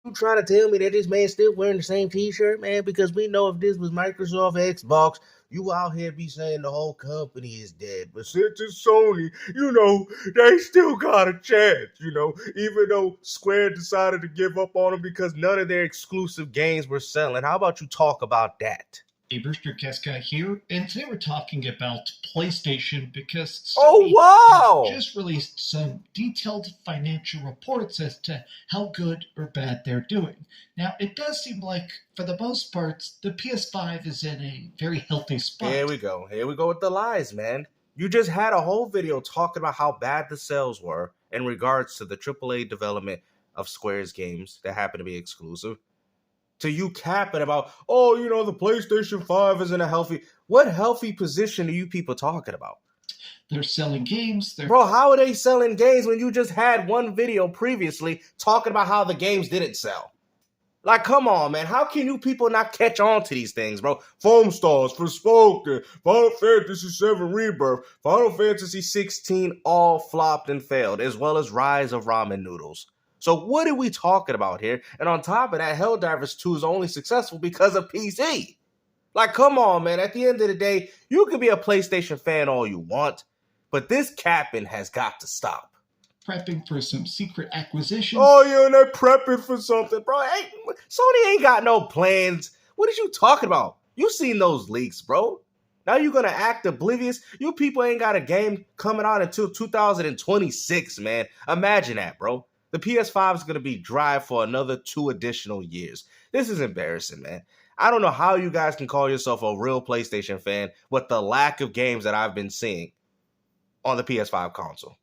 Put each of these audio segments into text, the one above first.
You trying to tell me that this man still wearing the same t-shirt, man? Because we know if this was Microsoft Xbox, you out here be saying the whole company is dead. But since it's Sony, they still got a chance, even though Square decided to give up on them because none of their exclusive games were selling. How about you talk about that? Dreamcast guy here, and today we're talking about PlayStation because Oh, Sony wow! has just released some detailed financial reports as to how good or bad they're doing. Now, it does seem like, for the most part, the PS5 is in a very healthy spot. Here we go. Here we go with the lies, man. You just had a whole video talking about how bad the sales were in regards to the AAA development of Square's games that happen to be exclusive. To you capping about, the PlayStation 5 is in a healthy... What healthy position are you people talking about? They're selling games. Bro, how are they selling games when you just had one video previously talking about how the games didn't sell? Like, come on, man. How can you people not catch on to these things, bro? Foam Stars, Forspoken, Final Fantasy VII Rebirth, Final Fantasy 16 all flopped and failed, as well as Rise of Ramen Noodles. So what are we talking about here? And on top of that, Helldivers 2 is only successful because of PC. Like, come on, man. At the end of the day, you can be a PlayStation fan all you want, but this capping has got to stop. Prepping for some secret acquisitions. Oh, they're prepping for something, bro. Hey, Sony ain't got no plans. What are you talking about? You seen those leaks, bro. Now you're going to act oblivious? You people ain't got a game coming out until 2026, man. Imagine that, bro. The PS5 is going to be dry for another 2 additional years. This is embarrassing, man. I don't know how you guys can call yourself a real PlayStation fan with the lack of games that I've been seeing on the PS5 console.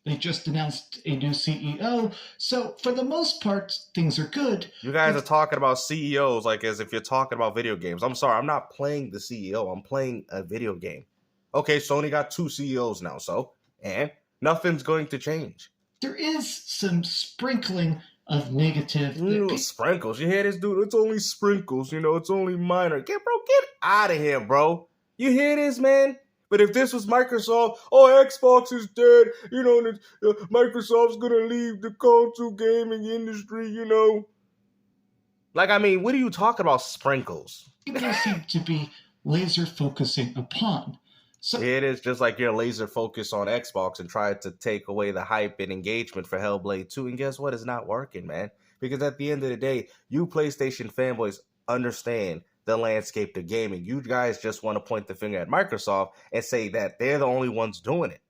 They just announced a new CEO, so for the most part, things are good. You guys are talking about CEOs like as if you're talking about video games. I'm sorry, I'm not playing the CEO. I'm playing a video game. Okay, Sony got 2 CEOs now, and nothing's going to change. There is some sprinkling of negative. Sprinkles. You hear this, dude? It's only sprinkles. It's only minor. Get out of here, bro. You hear this, man? But if this was Microsoft, Xbox is dead. Microsoft's gonna leave the console gaming industry. Like, I mean, what are you talking about, sprinkles? People seem to be laser focusing upon. So it is just like you're laser focused on Xbox and trying to take away the hype and engagement for Hellblade 2. And guess what? It's not working, man. Because at the end of the day, you PlayStation fanboys understand the landscape of gaming. You guys just want to point the finger at Microsoft and say that they're the only ones doing it.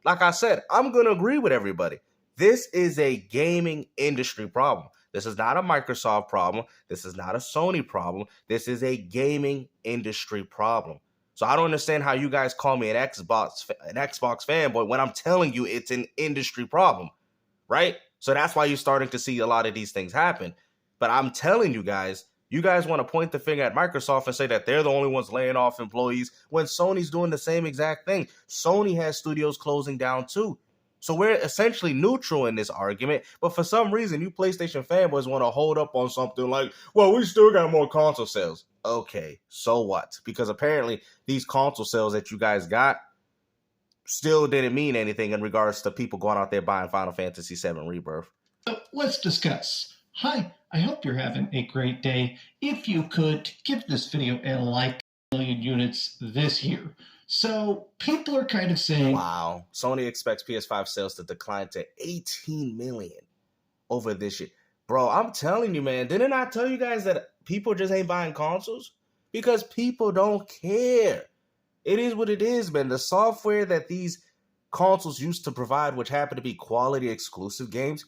Like I said, I'm going to agree with everybody. This is a gaming industry problem. This is not a Microsoft problem. This is not a Sony problem. This is a gaming industry problem. So I don't understand how you guys call me an Xbox fanboy when I'm telling you it's an industry problem, right? So that's why you're starting to see a lot of these things happen. But I'm telling you guys want to point the finger at Microsoft and say that they're the only ones laying off employees when Sony's doing the same exact thing. Sony has studios closing down too. So we're essentially neutral in this argument, but for some reason, you PlayStation fanboys want to hold up on something like, well, we still got more console sales. Okay, so what? Because apparently these console sales that you guys got still didn't mean anything in regards to people going out there buying Final Fantasy VII Rebirth. So let's discuss. Hi, I hope you're having a great day. If you could, give this video a like, million units this year. So people are kind of saying, wow, Sony expects PS5 sales to decline to 18 million over this year. Bro, I'm telling you, man, didn't I tell you guys that people just ain't buying consoles? Because people don't care. It is what it is, man. The software that these consoles used to provide, which happen to be quality exclusive games,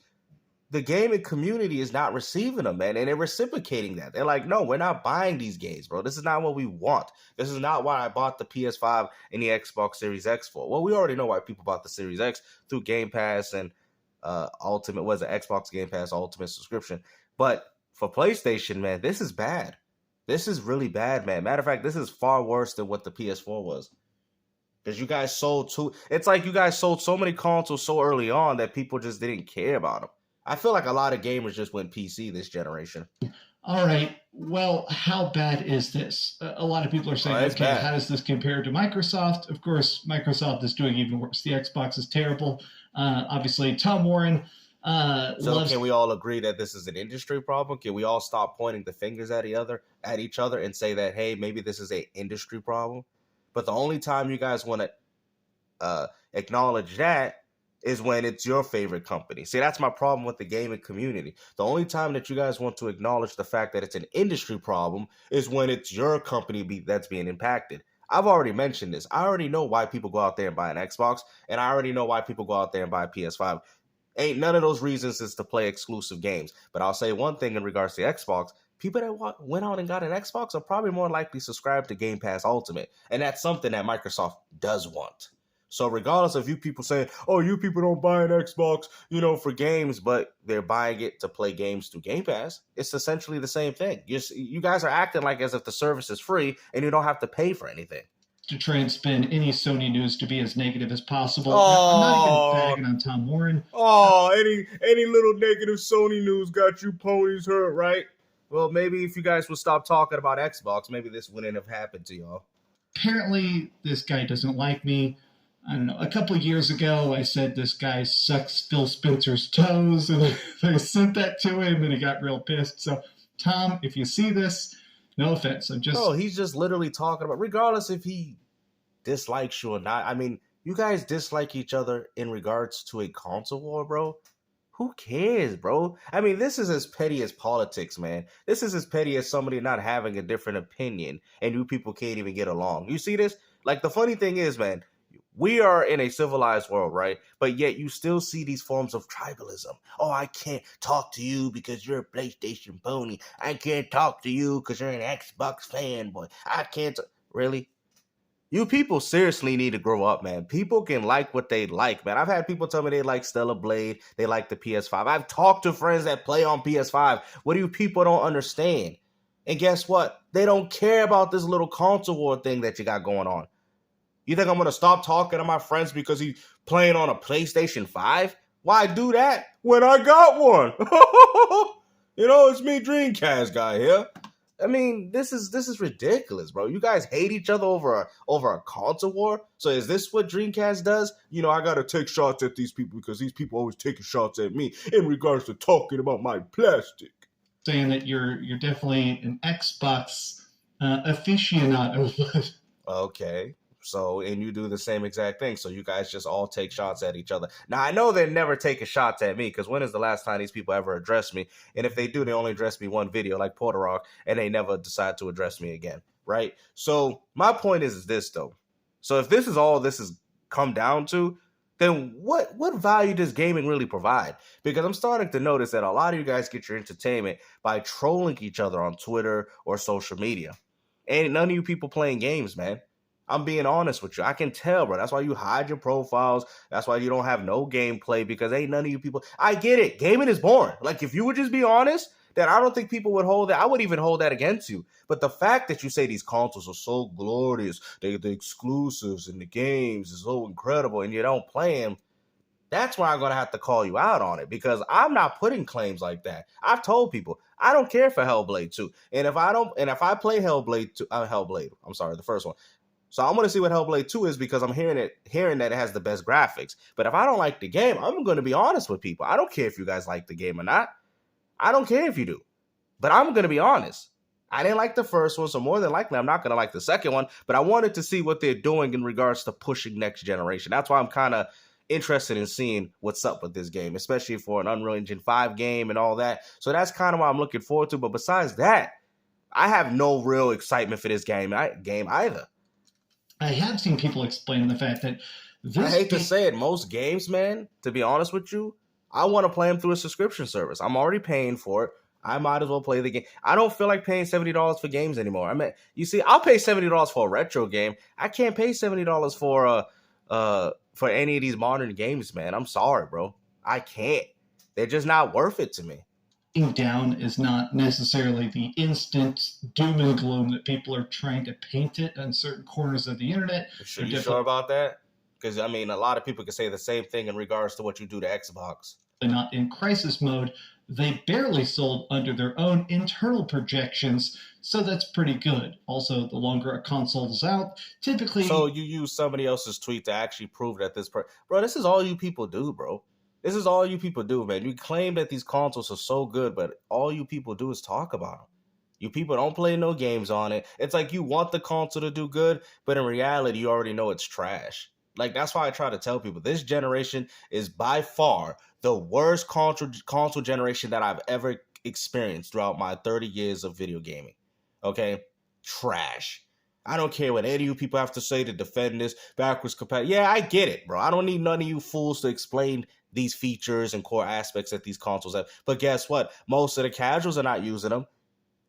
the gaming community is not receiving them, man, and they're reciprocating that. They're like, no, we're not buying these games, bro. This is not what we want. This is not why I bought the PS5 and the Xbox Series X for. Well, we already know why people bought the Series X through Game Pass and Ultimate, was it Xbox Game Pass Ultimate subscription. But for PlayStation, man, this is bad. This is really bad, man. Matter of fact, this is far worse than what the PS4 was. Because you guys sold it's like you guys sold so many consoles so early on that people just didn't care about them. I feel like a lot of gamers just went PC this generation. All right, well, how bad is this? A lot of people are saying, okay, how does this compare to Microsoft? Of course, Microsoft is doing even worse. The Xbox is terrible. Obviously, Tom Warren So can we all agree that this is an industry problem? Can we all stop pointing the fingers at each other and say that, hey, maybe this is a industry problem? But the only time you guys want to acknowledge that is when it's your favorite company. See, that's my problem with the gaming community. The only time that you guys want to acknowledge the fact that it's an industry problem is when it's your company that's being impacted. I've already mentioned this. I already know why people go out there and buy an Xbox, and I already know why people go out there and buy a PS5. Ain't none of those reasons is to play exclusive games. But I'll say one thing in regards to Xbox. People that went out and got an Xbox are probably more likely subscribed to Game Pass Ultimate. And that's something that Microsoft does want. So regardless of you people saying, oh, you people don't buy an Xbox, for games, but they're buying it to play games through Game Pass, it's essentially the same thing. You guys are acting like as if the service is free and you don't have to pay for anything. To try and spin any Sony news to be as negative as possible. Oh, now, I'm not even bagging on Tom Warren. Oh, any little negative Sony news got you ponies hurt, right? Well, maybe if you guys would stop talking about Xbox, maybe this wouldn't have happened to y'all. Apparently, this guy doesn't like me. I don't know, a couple of years ago, I said this guy sucks Phil Spencer's toes, and I sent that to him, and he got real pissed. So, Tom, if you see this, no offense. He's just literally talking about, regardless if he dislikes you or not. I mean, you guys dislike each other in regards to a console war, bro. Who cares, bro? I mean, this is as petty as politics, man. This is as petty as somebody not having a different opinion, and you people can't even get along. You see this? Like, the funny thing is, man, we are in a civilized world, right? But yet you still see these forms of tribalism. Oh, I can't talk to you because you're a PlayStation pony. I can't talk to you because you're an Xbox fanboy. I can't. Really? You people seriously need to grow up, man. People can like what they like, man. I've had people tell me they like Stellar Blade. They like the PS5. I've talked to friends that play on PS5. What do you people don't understand? And guess what? They don't care about this little console war thing that you got going on. You think I'm going to stop talking to my friends because he's playing on a PlayStation 5? Why do that when I got one? It's me, Dreamcast guy here. I mean, this is ridiculous, bro. You guys hate each other over a console war? So is this what Dreamcast does? I got to take shots at these people because these people always taking shots at me in regards to talking about my plastic. Saying that you're definitely an Xbox aficionado. Okay. So, and you do the same exact thing. So you guys just all take shots at each other. Now, I know they're never taking shots at me because when is the last time these people ever address me? And if they do, they only address me one video like Porter Rock, and they never decide to address me again, right? So my point is this, though. So if this is all this has come down to, then what value does gaming really provide? Because I'm starting to notice that a lot of you guys get your entertainment by trolling each other on Twitter or social media. Ain't none of you people playing games, man. I'm being honest with you. I can tell, bro. That's why you hide your profiles. That's why you don't have no gameplay, because ain't none of you people. I get it. Gaming is boring. Like, if you would just be honest, then I don't think people would hold that. I would even hold that against you. But the fact that you say these consoles are so glorious, the exclusives and the games is so incredible, and you don't play them, that's why I'm going to have to call you out on it, because I'm not putting claims like that. I've told people I don't care for Hellblade 2. And if I play Hellblade 2, the first one. So I'm going to see what Hellblade 2 is because I'm hearing that it has the best graphics. But if I don't like the game, I'm going to be honest with people. I don't care if you guys like the game or not. I don't care if you do. But I'm going to be honest. I didn't like the first one, so more than likely I'm not going to like the second one. But I wanted to see what they're doing in regards to pushing next generation. That's why I'm kind of interested in seeing what's up with this game, especially for an Unreal Engine 5 game and all that. So that's kind of what I'm looking forward to. But besides that, I have no real excitement for this game either. I have seen people explain the fact that I hate to say it, most games, man, to be honest with you, I want to play them through a subscription service. I'm already paying for it. I might as well play the game. I don't feel like paying $70 for games anymore. I mean, you see, I'll pay $70 for a retro game. I can't pay $70 for any of these modern games, man. I'm sorry, bro. I can't. They're just not worth it to me. Down is not necessarily the instant doom and gloom that people are trying to paint it on certain corners of the internet. Are you sure about that? Because, I mean, a lot of people can say the same thing in regards to what you do to Xbox. They're not in crisis mode. They barely sold under their own internal projections, so that's pretty good. Also, the longer a console is out, typically... So you use somebody else's tweet to actually prove that bro, this is all you people do, bro. This is all you people do, man. You claim that these consoles are so good, but all you people do is talk about them. You people don't play no games on it. It's like you want the console to do good, but in reality, you already know it's trash. Like, that's why I try to tell people this generation is by far the worst console generation that I've ever experienced throughout my 30 years of video gaming. Okay? Trash. I don't care what any of you people have to say to defend this backwards compatibility. Yeah, I get it, bro. I don't need none of you fools to explain these features and core aspects that these consoles have. But guess what? Most of the casuals are not using them.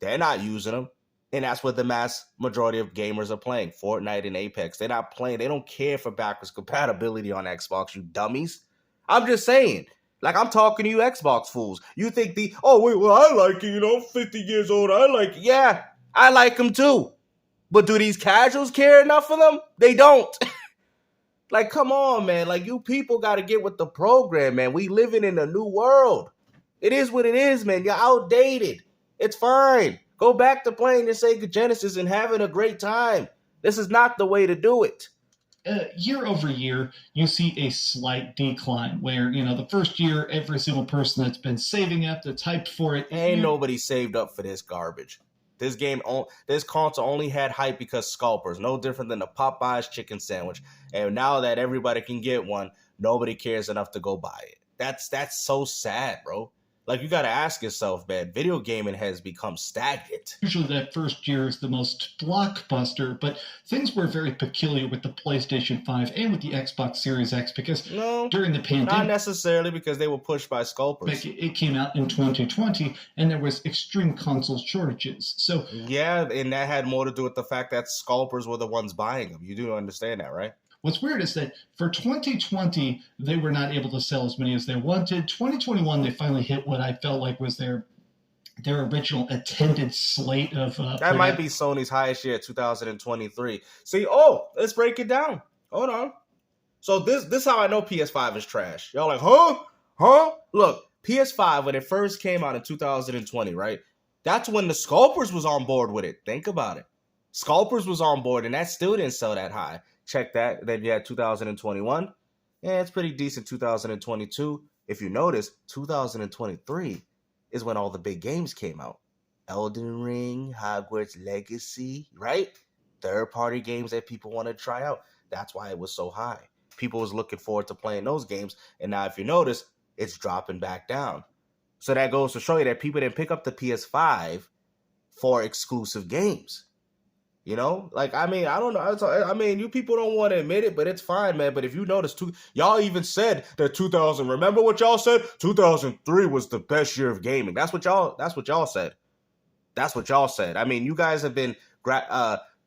They're not using them. And that's what the mass majority of gamers are playing. Fortnite and Apex. They're not playing. They don't care for backwards compatibility on Xbox, you dummies. I'm just saying. Like, I'm talking to you Xbox fools. You think well, I like it, 50 years old. I like it. Yeah, I like them too. But do these casuals care enough for them? They don't. Like, come on, man. Like, you people got to get with the program, man. We living in a new world. It is what it is, man. You're outdated. It's fine. Go back to playing your Sega Genesis and having a great time. This is not the way to do it. Year over year, you see a slight decline where, the first year, every single person that's been saving up, that's hyped for it. Ain't nobody saved up for this garbage. This console only had hype because scalpers, no different than the Popeyes chicken sandwich. And now that everybody can get one, nobody cares enough to go buy it. That's so sad, bro. Like, you got to ask yourself, man, video gaming has become stagnant. Usually that first year is the most blockbuster, but things were very peculiar with the PlayStation 5 and with the Xbox Series X because during the pandemic... Not necessarily, because they were pushed by scalpers. It came out in 2020, and there was extreme console shortages. So yeah, and that had more to do with the fact that scalpers were the ones buying them. You do understand that, right? What's weird is that for 2020, they were not able to sell as many as they wanted. 2021, they finally hit what I felt like was their original attended slate of... that might be Sony's highest year, 2023. See, let's break it down. Hold on. So this how I know PS5 is trash. Y'all like, huh? Look, PS5, when it first came out in 2020, right? That's when the scalpers was on board with it. Think about it. Scalpers was on board, and that still didn't sell that high. Check that. Then you had 2021. Yeah, it's pretty decent 2022. If you notice, 2023 is when all the big games came out. Elden Ring, Hogwarts Legacy, right? Third-party games that people want to try out. That's why it was so high. People was looking forward to playing those games. And now if you notice, it's dropping back down. So that goes to show you that people didn't pick up the PS5 for exclusive games. Like, I don't know. You people don't want to admit it, but it's fine, man. But if you notice, y'all even said that 2000. Remember what y'all said? 2003 was the best year of gaming. That's what y'all said. That's what y'all said. I mean, you guys have been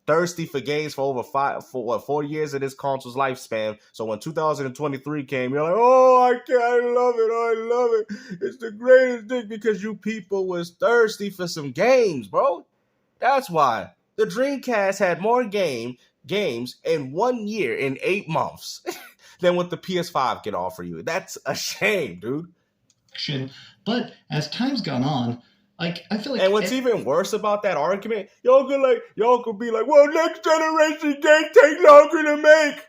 thirsty for games for over 4 years of this console's lifespan. So when 2023 came, you're like, I love it. It's the greatest thing because you people was thirsty for some games, bro. That's why. The Dreamcast had more games in 1 year, in 8 months, than what the PS5 can offer you. That's a shame, dude. But as time's gone on, I feel like... And what's even worse about that argument, y'all could be like, well, next generation games take longer to make.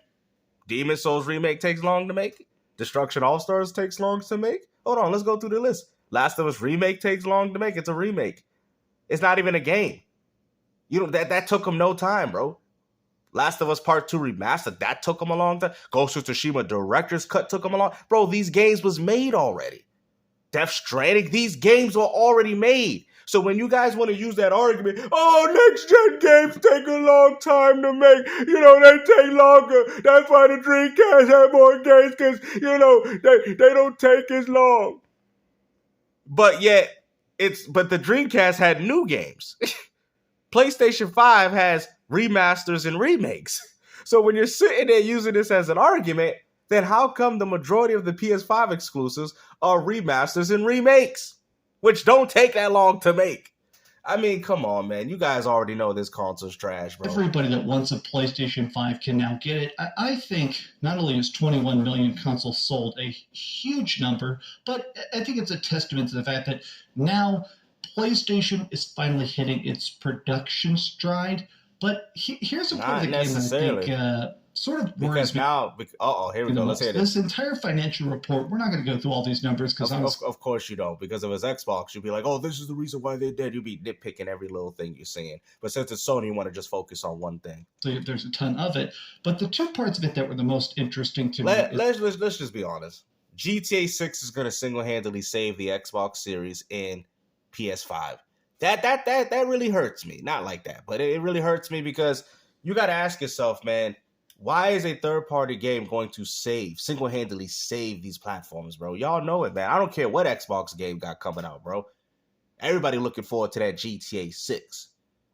Demon Souls Remake takes long to make. Destruction All-Stars takes long to make. Hold on, let's go through the list. Last of Us Remake takes long to make. It's a remake. It's not even a game. That took them no time, bro. Last of Us Part 2 Remastered, that took them a long time. Ghost of Tsushima Director's Cut took them a long... Bro, these games was made already. Death Stranding, these games were already made. So when you guys want to use that argument, next-gen games take a long time to make. They take longer. That's why the Dreamcast had more games, because, they don't take as long. But yet, but the Dreamcast had new games. PlayStation 5 has remasters and remakes. So when you're sitting there using this as an argument, then how come the majority of the PS5 exclusives are remasters and remakes, which don't take that long to make? I mean, come on, man. You guys already know this console's trash, bro. Everybody that wants a PlayStation 5 can now get it. I think not only is 21 million consoles sold a huge number, but I think it's a testament to the fact that now PlayStation is finally hitting its production stride. But here's a part of the game that I think sort of Because worries me. now, here we go. Let's hear This entire financial report, we're not going to go through all these numbers because of course you don't. Because if it's Xbox, you'd be like, oh, this is the reason why they're dead. You'd be nitpicking every little thing you're saying. But since it's Sony, you want to just focus on one thing. There's a ton of it. But the two parts of it that were the most interesting to me. Let's just be honest. GTA 6 is going to single-handedly save the Xbox Series and PS5. That really hurts me. Not like that, but it really hurts me because you got to ask yourself, man, why is a third-party game going to single-handedly save these platforms, bro? Y'all know it, man. I don't care what Xbox game got coming out, bro. Everybody looking forward to that GTA 6.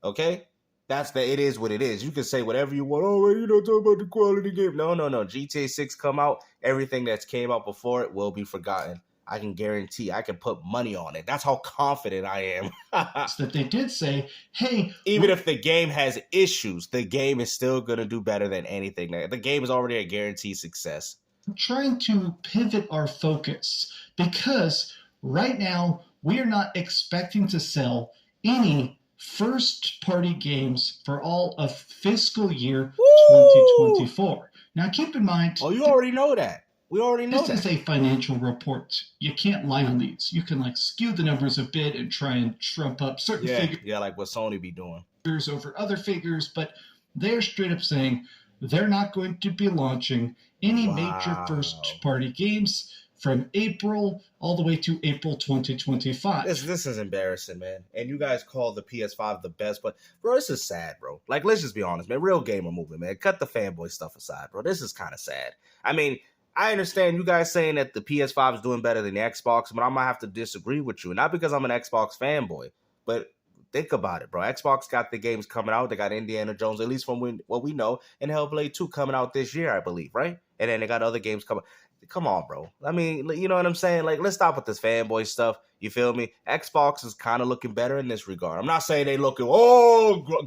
Okay? It is what it is. You can say whatever you want. Oh, you don't talk about the quality game. No. GTA 6 come out. Everything that's came out before it will be forgotten. I can guarantee. I can put money on it. That's how confident I am. That they did say, hey... Even if the game has issues, the game is still going to do better than anything. The game is already a guaranteed success. I'm trying to pivot our focus because right now we are not expecting to sell any first-party games for all of fiscal year 2024. Now, keep in mind... Oh, you already know that. We already know this is a financial report. You can't lie on these. You can skew the numbers a bit and try and trump up certain figures. Yeah, like what Sony be doing. Over other figures, but they're straight up saying they're not going to be launching any major first-party games from April all the way to April 2025. This is embarrassing, man. And you guys call the PS5 the best, but bro, this is sad, bro. Let's just be honest, man. Real gamer movement, man. Cut the fanboy stuff aside, bro. This is kind of sad. I mean, I understand you guys saying that the PS5 is doing better than the Xbox, but I'm going to have to disagree with you. Not because I'm an Xbox fanboy, but think about it, bro. Xbox got the games coming out. They got Indiana Jones, at least from what we know, and Hellblade 2 coming out this year, I believe, right? And then they got other games coming. Come on, bro. I mean, you know what I'm saying? Let's stop with this fanboy stuff. You feel me? Xbox is kind of looking better in this regard. I'm not saying they looking,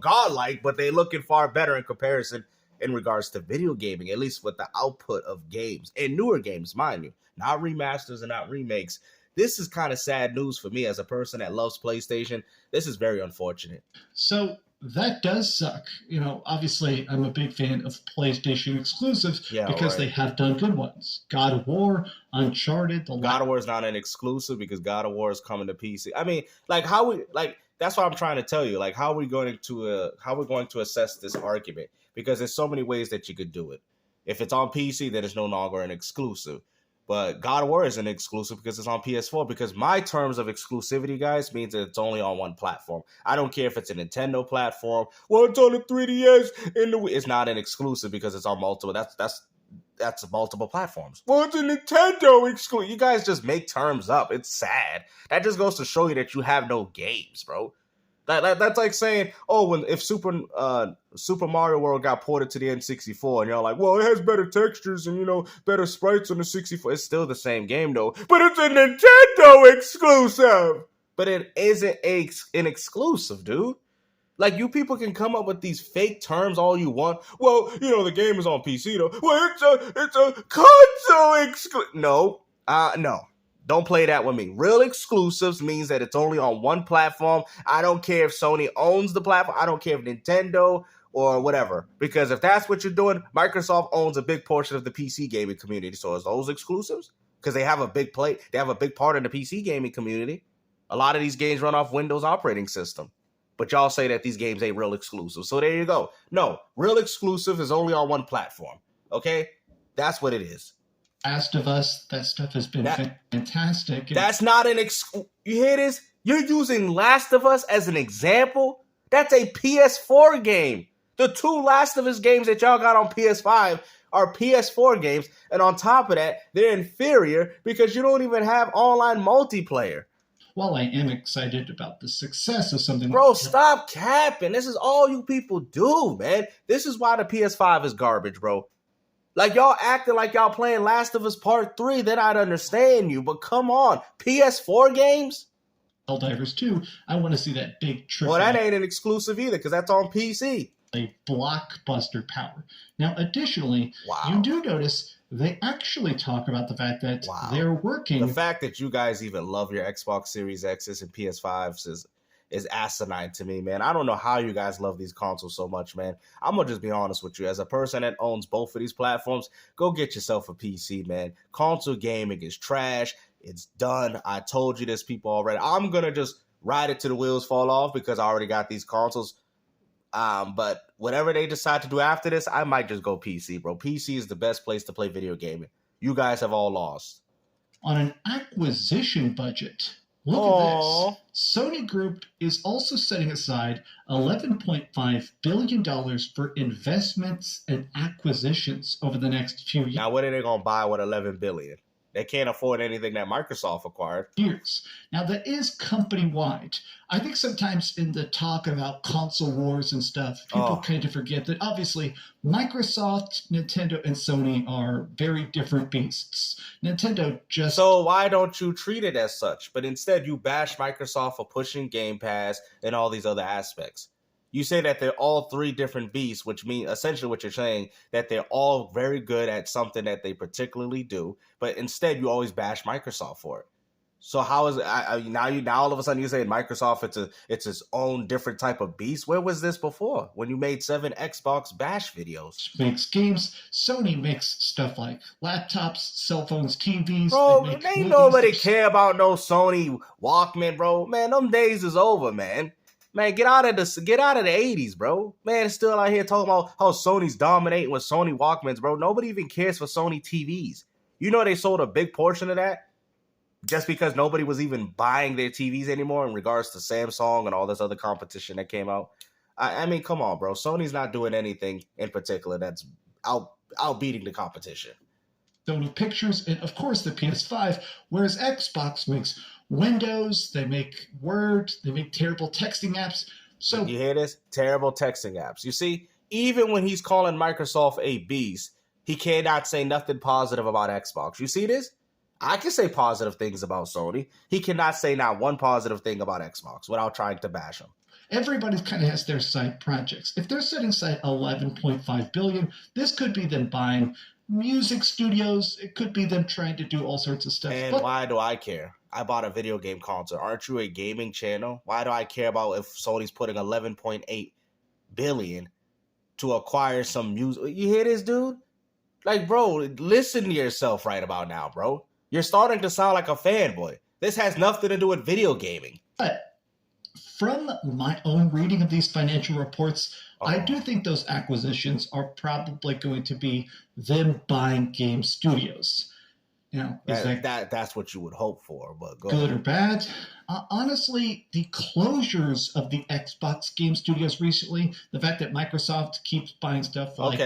godlike, but they looking far better in comparison in regards to video gaming, at least with the output of games and newer games, mind you, not remasters and not remakes. This is kind of sad news for me as a person that loves PlayStation. This is very unfortunate. So that does suck. Obviously, I'm a big fan of PlayStation exclusives because they have done good ones. God of War, Uncharted. God of War is not an exclusive because God of War is coming to PC. I mean, that's what I'm trying to tell you. How are we going to assess this argument? Because there's so many ways that you could do it. If it's on PC, then it's no longer an exclusive. But God of War is an exclusive because it's on PS4. Because my terms of exclusivity, guys, means that it's only on one platform. I don't care if it's a Nintendo platform. Well, it's on the 3DS. It's not an exclusive because it's on multiple. That's multiple platforms. Well, it's a Nintendo exclusive. You guys just make terms up. It's sad. That just goes to show you that you have no games, bro. That's like saying, if Super Mario World got ported to the N64, and you're like, well, it has better textures and, better sprites on the 64. It's still the same game, though. But it's a Nintendo exclusive. But it isn't an exclusive, dude. You people can come up with these fake terms all you want. Well, the game is on PC, though. Well, it's a console exclusive. No. Don't play that with me. Real exclusives means that it's only on one platform. I don't care if Sony owns the platform. I don't care if Nintendo or whatever. Because if that's what you're doing, Microsoft owns a big portion of the PC gaming community. So is those exclusives? Because they have a big part in the PC gaming community. A lot of these games run off Windows operating system. But y'all say that these games ain't real exclusive. So there you go. No, real exclusive is only on one platform. Okay? That's what it is. Last of Us, that stuff has been fantastic. That's not an You hear this? You're using Last of Us as an example? That's a PS4 game. The two Last of Us games that y'all got on PS5 are PS4 games. And on top of that, they're inferior because you don't even have online multiplayer. Well, I am excited about the success of something Bro, stop capping. This is all you people do, man. This is why the PS5 is garbage, bro. Y'all acting like y'all playing Last of Us Part 3, then I'd understand you. But come on, PS4 games? Helldivers 2, I want to see that big triple. Well, that ain't an exclusive either, because that's on PC. A blockbuster power. Now, additionally, you do notice they actually talk about the fact that they're working. The fact that you guys even love your Xbox Series X's and PS5s is asinine to me, man. I don't know how you guys love these consoles so much, man. I'm gonna just be honest with you. As a person that owns both of these platforms, go get yourself a PC, man. Console gaming is trash. It's done. I told you this, people, already. I'm gonna just ride it till the wheels fall off because I already got these consoles. But whatever they decide to do after this, I might just go PC, bro. PC is the best place to play video gaming. You guys have all lost. On an acquisition budget, look at this. Sony Group is also setting aside $11.5 billion for investments and acquisitions over the next few years. Now, what are they going to buy with $11 billion? They can't afford anything that Microsoft acquired. Now, that is company-wide. I think sometimes in the talk about console wars and stuff, people kind of forget that obviously Microsoft, Nintendo, and Sony are very different beasts. Nintendo just... So why don't you treat it as such? But instead you bash Microsoft for pushing Game Pass and all these other aspects. You say that they're all three different beasts, which means essentially what you're saying, that they're all very good at something that they particularly do, but instead you always bash Microsoft for it. So how is it now all of a sudden you're saying Microsoft it's its own different type of beast? Where was this before? When you made 7 Xbox bash videos? Makes games. Sony makes stuff like laptops, cell phones, TVs. Bro, ain't nobody care about no Sony Walkman, bro. Man, them days is over, man. Man, get out of the 80s, bro. Man, it's still out here talking about how Sony's dominating with Sony Walkmans, bro. Nobody even cares for Sony TVs. You know they sold a big portion of that just because nobody was even buying their TVs anymore in regards to Samsung and all this other competition that came out. I mean, come on, bro. Sony's not doing anything in particular that's outbeating the competition. Sony Pictures and, of course, the PS5, whereas Xbox makes Windows, they make Word, they make terrible texting apps. So you hear this? Terrible texting apps. You see, even when he's calling Microsoft a beast, he cannot say nothing positive about Xbox. You see this? I can say positive things about Sony. He cannot say not one positive thing about Xbox without trying to bash him. Everybody kind of has their side projects. If they're setting aside $11.5 billion, this could be them buying music studios. It could be them trying to do all sorts of stuff. And why do I care? I bought a video game console. Aren't you a gaming channel? Why do I care about if Sony's putting $11.8 billion to acquire some music? You hear this, dude? Like, bro, listen to yourself right about now, bro. You're starting to sound like a fanboy. This has nothing to do with video gaming. But from my own reading of these financial reports, I do think those acquisitions are probably going to be them buying game studios. Now, that's what you would hope for, but good or bad? Honestly, the closures of the Xbox game studios recently, the fact that Microsoft keeps buying stuff like,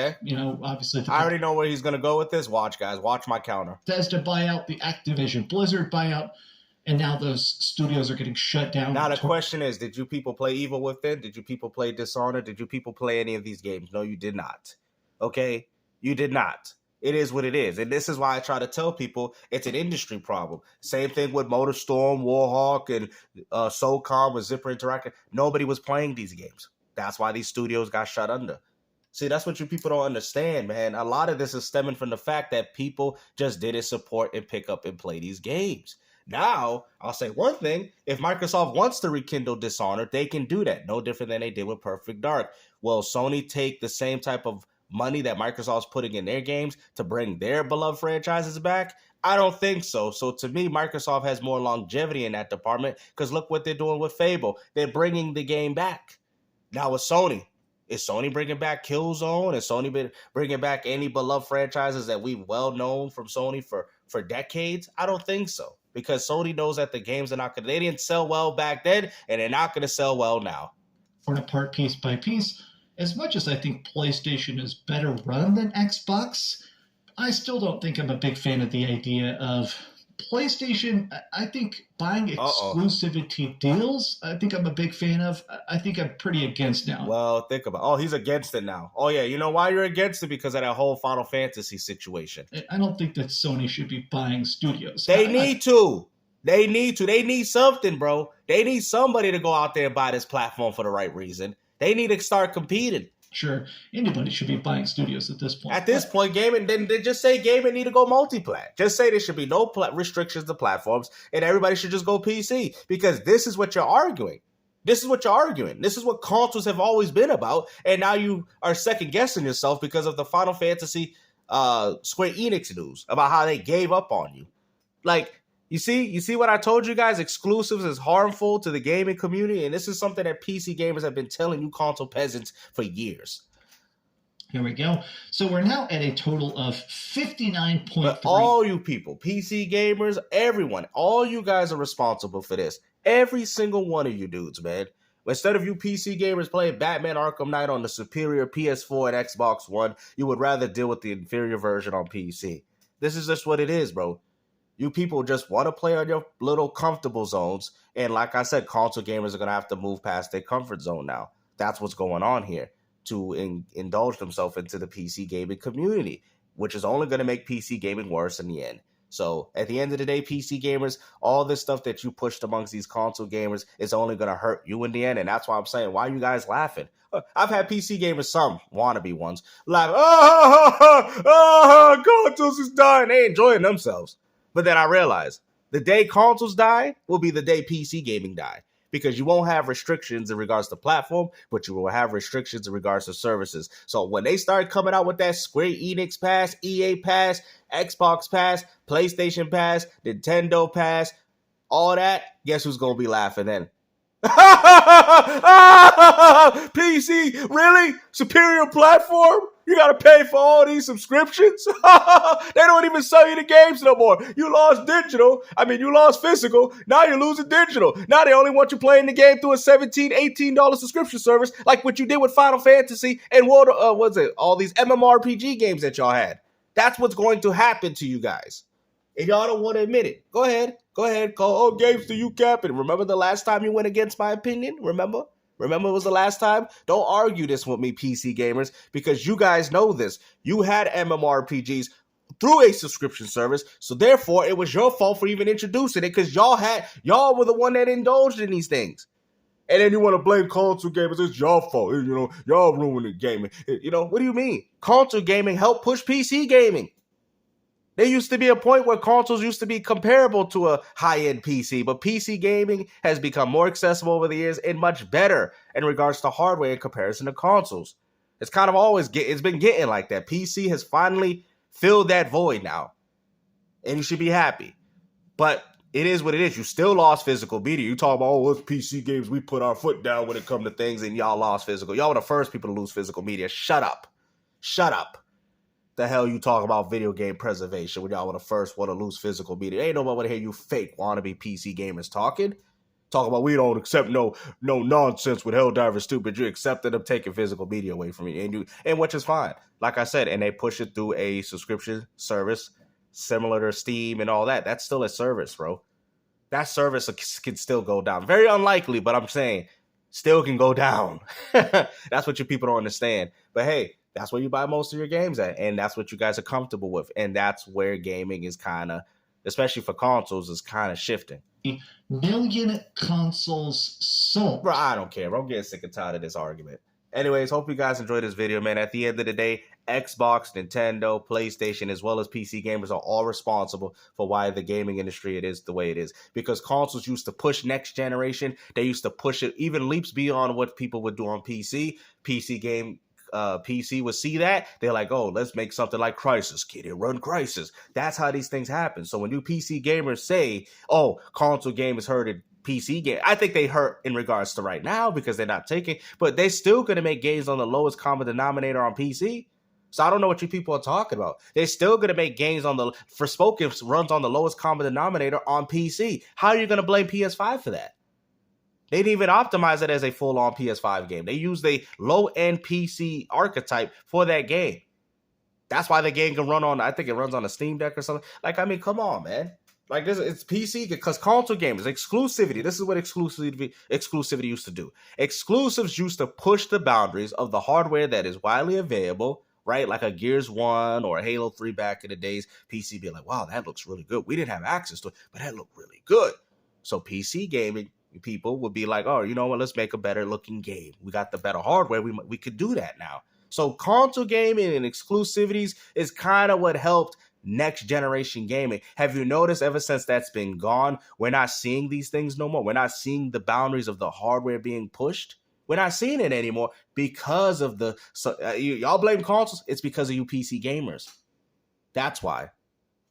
obviously... I already know where he's going to go with this. Watch, guys. Watch my counter. Bethesda buyout, the Activision Blizzard buyout, and now those studios are getting shut down. Now the question is, did you people play Evil Within? Did you people play Dishonored? Did you people play any of these games? No, you did not. Okay? You did not. It is what it is. And this is why I try to tell people it's an industry problem. Same thing with MotorStorm, Warhawk, and SOCOM with Zipper Interactive. Nobody was playing these games. That's why these studios got shut under. See, that's what you people don't understand, man. A lot of this is stemming from the fact that people just didn't support and pick up and play these games. Now, I'll say one thing. If Microsoft wants to rekindle Dishonored, they can do that. No different than they did with Perfect Dark. Will Sony take the same type of money that Microsoft's putting in their games to bring their beloved franchises back? I don't think so. So to me, Microsoft has more longevity in that department because look what they're doing with Fable. They're bringing the game back. Now with Sony, is Sony bringing back Killzone? Is Sony bringing back any beloved franchises that we've well known from Sony for decades? I don't think so because Sony knows that the games are not going to, they didn't sell well back then and they're not going to sell well now. Torn apart piece by piece. As much as I think PlayStation is better run than Xbox, I still don't think I'm a big fan of the idea of PlayStation. I think buying exclusivity deals, I think I'm a big fan of. I think I'm pretty against now. Well, think about he's against it now. Oh, yeah. You know why you're against it? Because of that whole Final Fantasy situation. I don't think that Sony should be buying studios. They need to. They need to. They need something, bro. They need somebody to go out there and buy this platform for the right reason. They need to start competing. Sure, anybody should be buying studios at this point. At this point, gaming, then they just say gaming need to go multi-plat. Just say there should be no restrictions to platforms and everybody should just go PC because this is what you're arguing. This is what you're arguing. This is what consoles have always been about, and now you are second guessing yourself because of the Final Fantasy Square Enix news about how they gave up on you. Like, you see what I told you guys? Exclusives is harmful to the gaming community, and this is something that PC gamers have been telling you console peasants for years. Here we go. So we're now at a total of 59.3. But all you people, PC gamers, everyone, all you guys are responsible for this. Every single one of you dudes, man. Instead of you PC gamers playing Batman Arkham Knight on the superior PS4 and Xbox One, you would rather deal with the inferior version on PC. This is just what it is, bro. You people just want to play on your little comfortable zones. And like I said, console gamers are going to have to move past their comfort zone now. That's what's going on here, to indulge themselves into the PC gaming community, which is only going to make PC gaming worse in the end. So at the end of the day, PC gamers, all this stuff that you pushed amongst these console gamers is only going to hurt you in the end. And that's why I'm saying, why are you guys laughing? I've had PC gamers, some wannabe ones, like, consoles is dying. They enjoying themselves. But then I realized the day consoles die will be the day PC gaming die, because you won't have restrictions in regards to platform, but you will have restrictions in regards to services. So when they start coming out with that Square Enix Pass, EA Pass, Xbox Pass, PlayStation Pass, Nintendo Pass, all that, guess who's going to be laughing then? PC, really? Superior platform? You gotta pay for all these subscriptions? They don't even sell you the games no more. You lost you lost physical. Now you're losing digital. Now they only want you playing the game through a $17, $18 subscription service, like what you did with Final Fantasy and all these MMORPG games that y'all had. That's what's going to happen to you guys. If y'all don't want to admit it, go ahead, call all games to you capping. Remember the last time you went against my opinion? Remember it was the last time? Don't argue this with me, PC gamers, because you guys know this. You had MMORPGs through a subscription service, so therefore it was your fault for even introducing it, because y'all were the one that indulged in these things. And then you want to blame console gamers. It's your fault. Y'all ruined the gaming. What do you mean? Console gaming helped push PC gaming. There used to be a point where consoles used to be comparable to a high-end PC, but PC gaming has become more accessible over the years and much better in regards to hardware in comparison to consoles. It's kind of it's been getting like that. PC has finally filled that void now, and you should be happy. But it is what it is. You still lost physical media. You talk about, it's PC games, we put our foot down when it comes to things, and y'all lost physical. Y'all were the first people to lose physical media. Shut up. The hell you talk about video game preservation when y'all were the first one to lose physical media? Ain't nobody want to hear you fake wannabe PC gamers talking. Talk about, we don't accept no nonsense with Helldiver Stupid. You accepted them taking physical media away from you, and which is fine. Like I said, and they push it through a subscription service similar to Steam and all that. That's still a service, bro. That service can still go down. Very unlikely, but I'm saying still can go down. That's what you people don't understand. But hey, that's where you buy most of your games at, and that's what you guys are comfortable with, and that's where gaming is kind of, especially for consoles, is kind of shifting. Million consoles sold. Bro, I don't care. Bro, I'm getting sick and tired of this argument. Anyways, hope you guys enjoyed this video, man. At the end of the day, Xbox, Nintendo, PlayStation, as well as PC gamers are all responsible for why the gaming industry it is the way it is. Because consoles used to push next generation. They used to push it even leaps beyond what people would do on PC. PC would see that. They're like, oh, let's make something like Crysis. Kid, it run Crysis. That's how these things happen. So when you PC gamers say, oh, console gamers hurted PC game, I think they hurt in regards to right now because they're not taking, but they're still going to make games on the lowest common denominator on PC. So I don't know what you people are talking about. They're still going to make games Forspoken runs on the lowest common denominator on PC. How are you going to blame PS5 for that? They didn't even optimize it as a full-on PS5 game. They used a low-end PC archetype for that game. That's why the game can run on, I think it runs on a Steam Deck or something. Like, I mean, come on, man. Like, it's PC because console games, exclusivity. This is what exclusivity used to do. Exclusives used to push the boundaries of the hardware that is widely available, right? Like a Gears 1 or a Halo 3 back in the days. PC be like, wow, that looks really good. We didn't have access to it, but that looked really good. So PC gaming people would be like, oh, you know what? Let's make a better looking game. We got the better hardware. We could do that now. So console gaming and exclusivities is kind of what helped next generation gaming. Have you noticed ever since that's been gone, we're not seeing these things no more? We're not seeing the boundaries of the hardware being pushed. We're not seeing it anymore because of the y'all blame consoles. It's because of you PC gamers. That's why.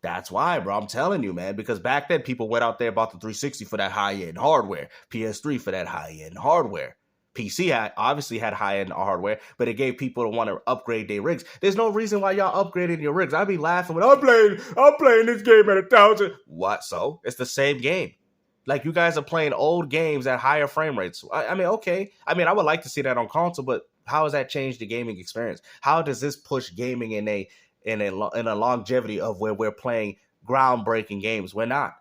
That's why, bro. I'm telling you, man. Because back then, people went out there bought the 360 for that high-end hardware, PS3 for that high-end hardware. PC obviously had high-end hardware, but it gave people to want to upgrade their rigs. There's no reason why y'all upgrading your rigs. I'd be laughing when I'm playing this game at 1,000. What? So it's the same game. Like, you guys are playing old games at higher frame rates. I mean, okay. I mean, I would like to see that on console, but how has that changed the gaming experience? How does this push gaming in a longevity of where we're playing groundbreaking games? We're not.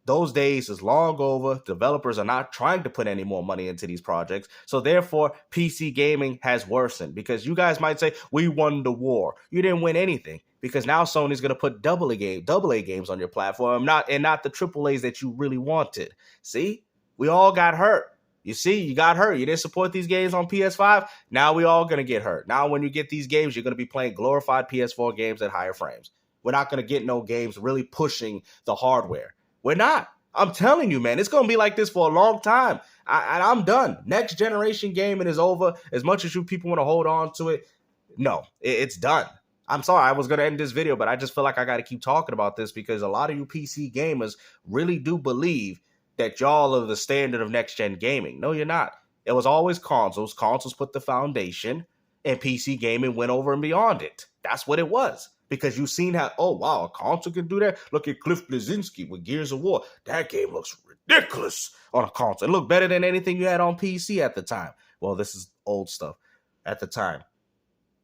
Those days is long over. Developers are not trying to put any more money into these projects. So therefore, PC gaming has worsened, because you guys might say, we won the war. You didn't win anything, because now Sony's going to put double A games on your platform, not the triple A's that you really wanted. See, we all got hurt. You see, you got hurt. You didn't support these games on PS5. Now we all going to get hurt. Now when you get these games, you're going to be playing glorified PS4 games at higher frames. We're not going to get no games really pushing the hardware. We're not. I'm telling you, man, it's going to be like this for a long time. I'm done. Next generation gaming is over. As much as you people want to hold on to it, no, it's done. I'm sorry, I was going to end this video, but I just feel like I got to keep talking about this, because a lot of you PC gamers really do believe that y'all are the standard of next-gen gaming. No, you're not. It was always consoles. Consoles put the foundation, and PC gaming went over and beyond it. That's what it was. Because you've seen how, oh, wow, a console can do that? Look at Cliff Bleszinski with Gears of War. That game looks ridiculous on a console. It looked better than anything you had on PC at the time. Well, this is old stuff at the time.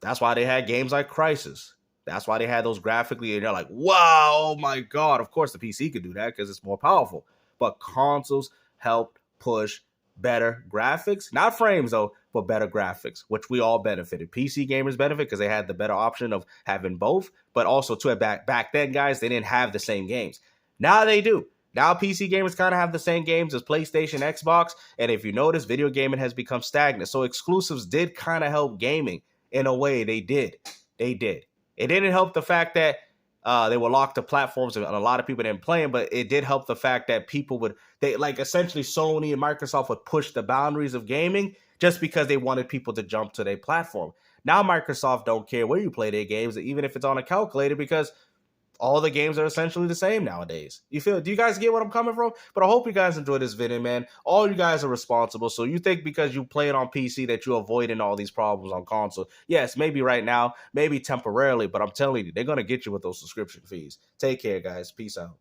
That's why they had games like Crysis. That's why they had those graphically, and they're like, wow, oh my God. Of course, the PC could do that because it's more powerful. But consoles helped push better graphics, not frames though, but better graphics, which we all benefited. PC gamers benefit because they had the better option of having both, but also to back then, guys, they didn't have the same games. Now they do. Now PC gamers kind of have the same games as PlayStation, Xbox, and if you notice, video gaming has become stagnant. So exclusives did kind of help gaming in a way. They did. It didn't help the fact that they were locked to platforms and a lot of people didn't play them, but it did help the fact that essentially Sony and Microsoft would push the boundaries of gaming just because they wanted people to jump to their platform. Now Microsoft don't care where you play their games, even if it's on a calculator, because all the games are essentially the same nowadays. Do you guys get what I'm coming from? But I hope you guys enjoyed this video, man. All you guys are responsible. So you think because you play it on PC that you're avoiding all these problems on console. Yes, maybe right now, maybe temporarily, but I'm telling you, they're going to get you with those subscription fees. Take care, guys. Peace out.